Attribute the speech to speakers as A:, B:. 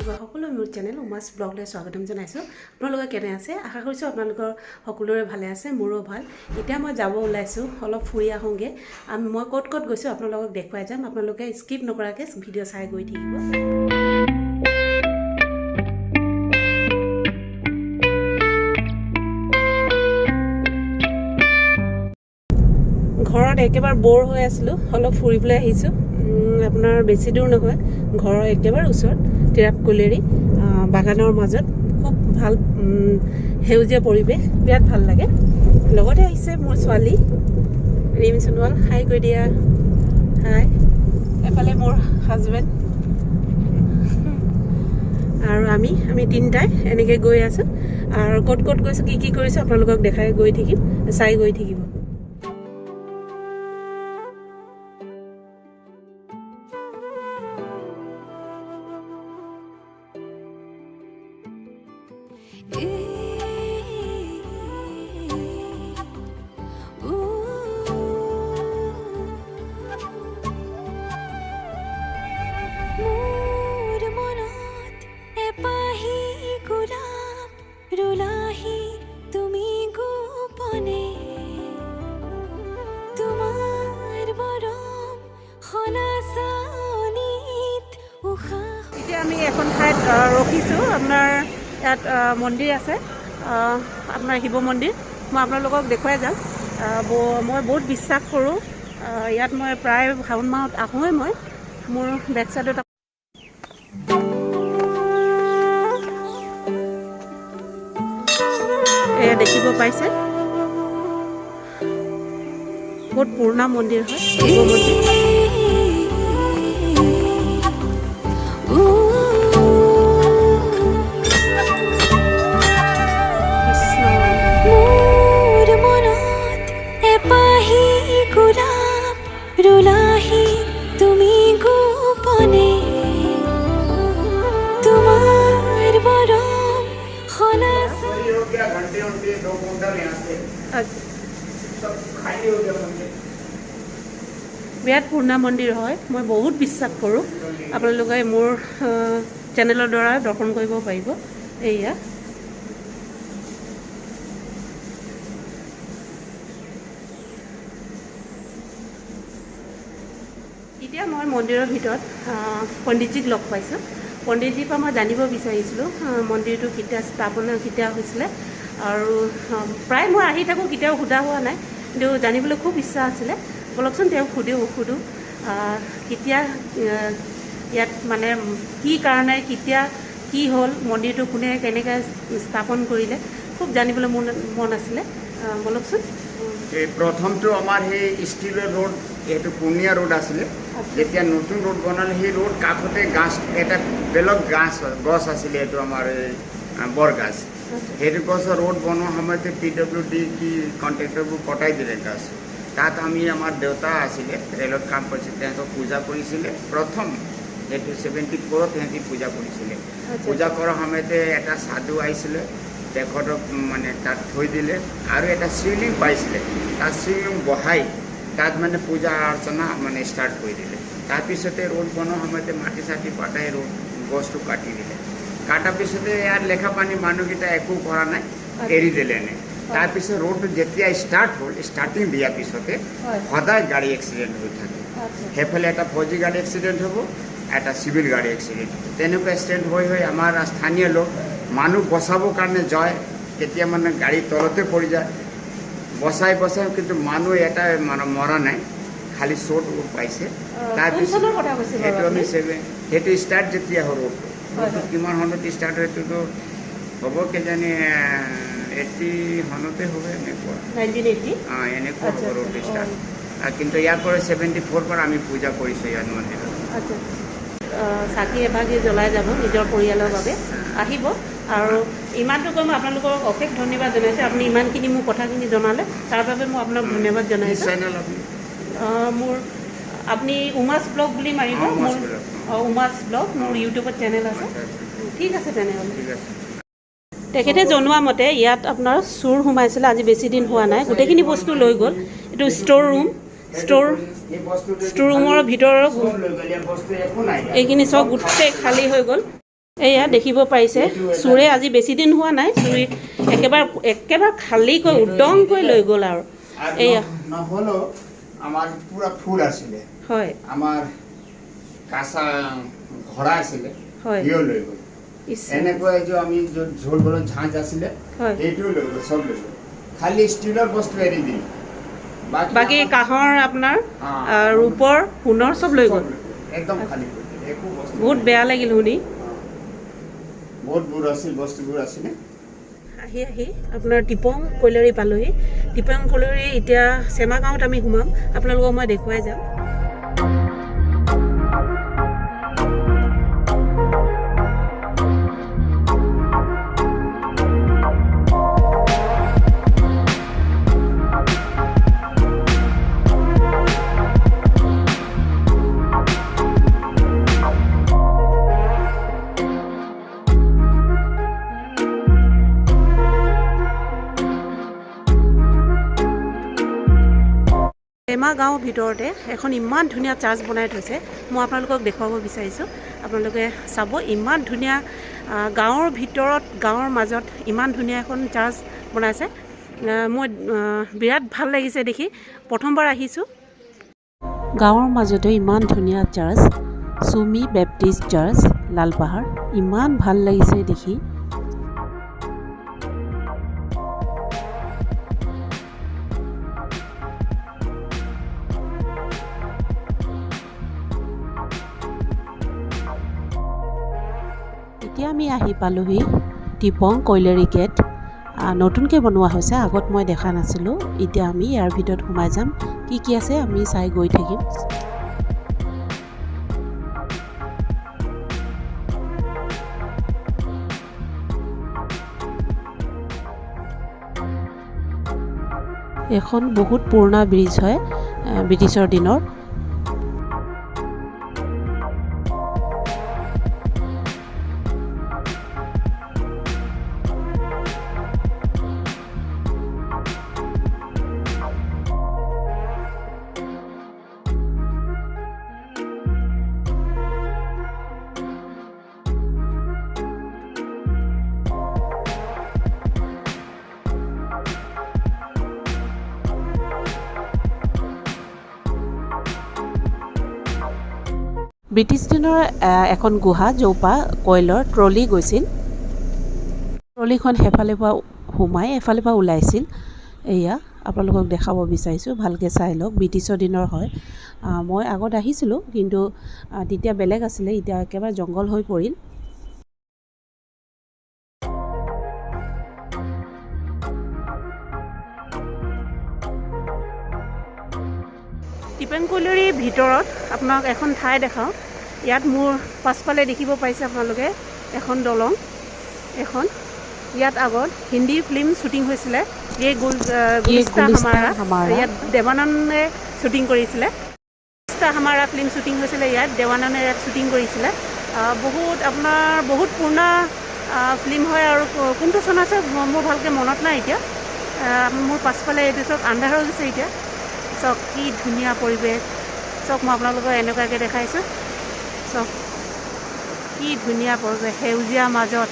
A: সকলো মোৰ চেনেল উমাছ ব্লগলৈ স্বাগতম জনাইছোঁ। আপোনালোকে কেনে আছে? আশা কৰিছোঁ আপোনালোকৰ সকলোৰে ভালে আছে, মোৰো ভাল। এতিয়া মই যাব ওলাইছোঁ, অলপ ফুৰি আহোঁগৈ। মই ক'ত ক'ত গৈছোঁ আপোনালোকক দেখুৱাই যাম। আপোনালোকে স্কিপ নকৰাকৈ ভিডিঅ' চাই গৈ থাকিব। ঘৰত একেবাৰে বৰ হৈ আছিলোঁ, অলপ ফুৰিবলৈ আহিছোঁ। আপোনাৰ বেছি দূৰ নহয়, ঘৰৰ একেবাৰে ওচৰত টিৰাপকলেৰী বাগানৰ মাজত খুব ভাল সেউজীয়া পৰিৱেশ, বিৰাট ভাল লাগে। লগতে আহিছে মোৰ ছোৱালী ৰিম সোণোৱাল, হাই কৈ দিয়া, হাই। এফালে মোৰ হাজবেণ্ড আৰু আমি তিনিটাই এনেকৈ গৈ আছোঁ। আৰু ক'ত ক'ত গৈছোঁ, কি কি কৰিছোঁ আপোনালোকক দেখাই গৈ থাকিম, চাই গৈ থাকিব। এতিয়া আমি এখন ঠাইত ৰখিছোঁ। আপোনাৰ ইয়াত মন্দিৰ আছে, আপোনাৰ শিৱ মন্দিৰ। মই আপোনালোকক দেখুৱাই যাম। মই বহুত বিশ্বাস কৰোঁ ইয়াত। মই প্ৰায় শাওণ মাহত আহোঁৱেই। মই মোৰ বেক চাইডত এয়া দেখিব পাইছে, বহুত পুৰণা মন্দিৰ হয় শিৱ মন্দিৰ। বিৰাট পুৰণা মন্দিৰ হয়, মই বহুত বিশ্বাস কৰোঁ। আপোনালোকে মোৰ চেনেলৰ দ্বাৰা দৰ্শন কৰিব পাৰিব। এয়া এতিয়া মই মন্দিৰৰ ভিতৰত পণ্ডিতজীক লগ পাইছোঁ। পণ্ডিতজীৰ পৰা মই জানিব বিচাৰিছিলোঁ মন্দিৰটো কেতিয়া স্থাপনা কেতিয়া হৈছিলে। আৰু প্ৰায় মই আহি থাকোঁ, কেতিয়াও সোধা হোৱা নাই, কিন্তু জানিবলৈ খুব ইচ্ছা আছিলে। বলকচোন তেওঁক সোধোঁ কেতিয়া ইয়াত মানে কি কাৰণে, কেতিয়া কি হ'ল, মন্দিৰটো কোনে কেনেকৈ স্থাপন কৰিলে, খুব জানিবলৈ মন আছিলে। বলকচোন।
B: প্ৰথমটো আমাৰ সেই ষ্টিলৰ ৰোড, এইটো পুৰণীয়া ৰোড আছিলে। যেতিয়া নতুন ৰোড বনালে সেই ৰোড কাষতে গাছ এটা বেলেগ গছ আছিলে, এইটো আমাৰ বৰগাছ। সেইটো গছৰ ৰোড বনোৱা সময়তে PWD কি কণ্ট্ৰেক্টৰবোৰ কটাই দিলে গাছ। তাত আমাৰ দেউতা আছিলে, ৰেলত কাম কৰিছিলে, তেওঁলোকক পূজা কৰিছিলে। প্ৰথম এইটো 74ত সিহঁতি পূজা কৰিছিলে। পূজা কৰাৰ সময়তে এটা সাধু আহিছিলে, তেখেতক মানে তাত থৈ দিলে। আৰু এটা শিৱলিংগ পাইছিলে, তাত শিৱলিংগ বহাই তাত মানে পূজা অৰ্চনা মানে ষ্টাৰ্ট কৰি দিলে। তাৰপিছতে ৰোড বনোৱাৰ সময়তে মাটি চাটি পাতাই ৰোড গছটো কাটি দিলে। কাটাৰ পিছতে ইয়াৰ লেখা পানী মানুহকেইটা একো কৰা নাই, এৰি দিলে এনে। তাৰপিছত ৰোডটো যেতিয়া ষ্টাৰ্ট হ'ল, ষ্টাৰ্টিং দিয়াৰ পিছতে সদায় গাড়ী এক্সিডেণ্ট হৈ থাকে। সেইফালে এটা ফৌজি গাড়ী এক্সিডেণ্ট হ'ব, এটা চিভিল গাড়ী এক্সিডেণ্ট হ'ব। তেনেকুৱা এক্সিডেণ্ট হৈ আমাৰ স্থানীয় লোক মানুহ বচাবৰ কাৰণে যায়, কেতিয়া মানে গাড়ী তলতে পৰি যায়, বচাই কিন্তু মানুহ এটা মানে মৰা নাই, খালি চোট পাইছে। তাৰপিছত সেইটো ষ্টাৰ্ট যেতিয়া হ'ল ৰোডটো কিমান সনত ষ্টাৰ্ট হয়, সেইটোতো হ'ব কিজানি 80 সনতে হ'ব, এনেকুৱা এনেকুৱা হ'ব ৰোড ষ্টাৰ্ট। কিন্তু ইয়াৰ পৰা 74 পৰা আমি পূজা কৰিছোঁ ইয়াত মন্দিৰত।
A: চাকি এভাগি জ্বলাই যাব নিজৰ পৰিয়ালৰ বাবে আহিব। আৰু ইমানটো কৈ মই আপোনালোকক অশেষ ধন্যবাদ জনাইছোঁ। আপুনি ইমানখিনি মোক কথাখিনি জনালে, তাৰ বাবে মই আপোনাক ধন্যবাদ জনাইছোঁ। আপুনি উমাছ ব্লগ বুলি মাৰিব, মোৰ উমাছ ব্লগ মোৰ ইউটিউবত চেনেল আছে। ঠিক আছে তেনেহ'লে। তেখেতে জনোৱা মতে ইয়াত আপোনাৰ চোৰ সোমাইছিলে, আজি বেছি দিন হোৱা নাই, গোটেইখিনি বস্তু লৈ গ'ল। এইটো ষ্ট'ৰ ৰুমৰ ভিতৰৰ এইখিনি চব গোটেই খালী হৈ গ'ল। এয়া দেখিব পাৰিছে চোৰে আজি বেছি দিন হোৱা নাই চুৰি একেবাৰে খালীকৈ উদংকৈ লৈ গ'ল আৰু এয়া
B: নহ'লেও আমাৰ পুৰা ফুল আছিলে
A: হয়
B: আমাৰ কাঁচা ঘোঁৰা আছিলে
A: হয়
B: সিও লৈ গ'ল এনেকৈ যে আমি য'ত ঝোল বলত ঝাঁজ আছিলে
A: হয়
B: এইটোও লৈ গ'ল চব লৈ গ'ল খালি ষ্টিলৰ বস্তু এৰি দিল
A: বাকী কাঁহৰ আপোনাৰ ৰূপৰ সোণৰ চব লৈ গ'ল
B: একদম খালি কৰি দিল একো বস্তু
A: বহুত বেয়া লাগিল শুনি
B: বহুতবোৰ আছিল বস্তুবোৰ আছিলে
A: আহি আপোনাৰ টিপং কইলাৰী পালোহি টিপং কইলাৰী এতিয়া চেমা গাঁৱত আমি সোমাম আপোনালোকক মই দেখুৱাই যাম চেমা গাঁৱৰ ভিতৰতে এখন ইমান ধুনীয়া চাৰ্চ বনাই থৈছে মই আপোনালোকক দেখুৱাব বিচাৰিছোঁ আপোনালোকে চাব ইমান ধুনীয়া গাঁৱৰ ভিতৰত গাঁৱৰ মাজত ইমান ধুনীয়া এখন চাৰ্চ বনাইছে মই বিৰাট ভাল লাগিছে দেখি প্ৰথমবাৰ আহিছোঁ গাঁৱৰ মাজতে ইমান ধুনীয়া চাৰ্চ চুমি বেপ্টিষ্ট চাৰ্চ লালপাহাৰ ইমান ভাল লাগিছে দেখি এতিয়া আমি আহি পালোহি টিপং কইলাৰী গেট নতুনকৈ বনোৱা হৈছে আগত মই দেখা নাছিলোঁ এতিয়া আমি ইয়াৰ ভিতৰত সোমাই যাম কি আছে আমি চাই গৈ থাকিম এখন বহুত পুৰণা ব্ৰিজ হয় ব্ৰিটিছৰ দিনৰ ব্ৰিটিছ দিনৰ এখন গুহা য'ৰপৰা কয়লৰ ট্ৰলি গৈছিল ট্ৰলিখন সেইফালে পৰা সোমাই এফালে পৰা ওলাইছিল এয়া আপোনালোকক দেখাব বিচাৰিছোঁ ভালকৈ চাই লওক ব্ৰিটিছৰ দিনৰ হয় মই আগত আহিছিলোঁ কিন্তু তেতিয়া বেলেগ আছিলে এতিয়া একেবাৰে জংঘল হৈ পৰিল টিপং কইলাৰীৰ ভিতৰত আপোনাক এখন ঠাই দেখাওঁ ইয়াত মোৰ পাছফালে দেখিব পাৰিছে আপোনালোকে এখন দলং এখন ইয়াত আগত হিন্দী ফিল্ম শ্বুটিং হৈছিলে এই গুলিস্তা হামাৰা ইয়াত দেৱানন্দে শ্বুটিং কৰিছিলে গুলিস্তা হামাৰা ফিল্ম শ্বুটিং হৈছিলে ইয়াত দেৱানন্দে ইয়াত শ্বুটিং কৰিছিলে বহুত পুৰণা ফিল্ম হয় আৰু কোনটো চন আছে মোৰ ভালকৈ মনত নাই এতিয়া মোৰ পাছফালে এইটো চব আন্ধাৰ হৈ গৈছে এতিয়া চাওক কি ধুনীয়া পৰিৱেশ চাওক মই আপোনালোকক এনেকুৱাকৈ দেখাইছোঁ চাওক কি ধুনীয়া পৰিৱেশ সেউজীয়া মাজত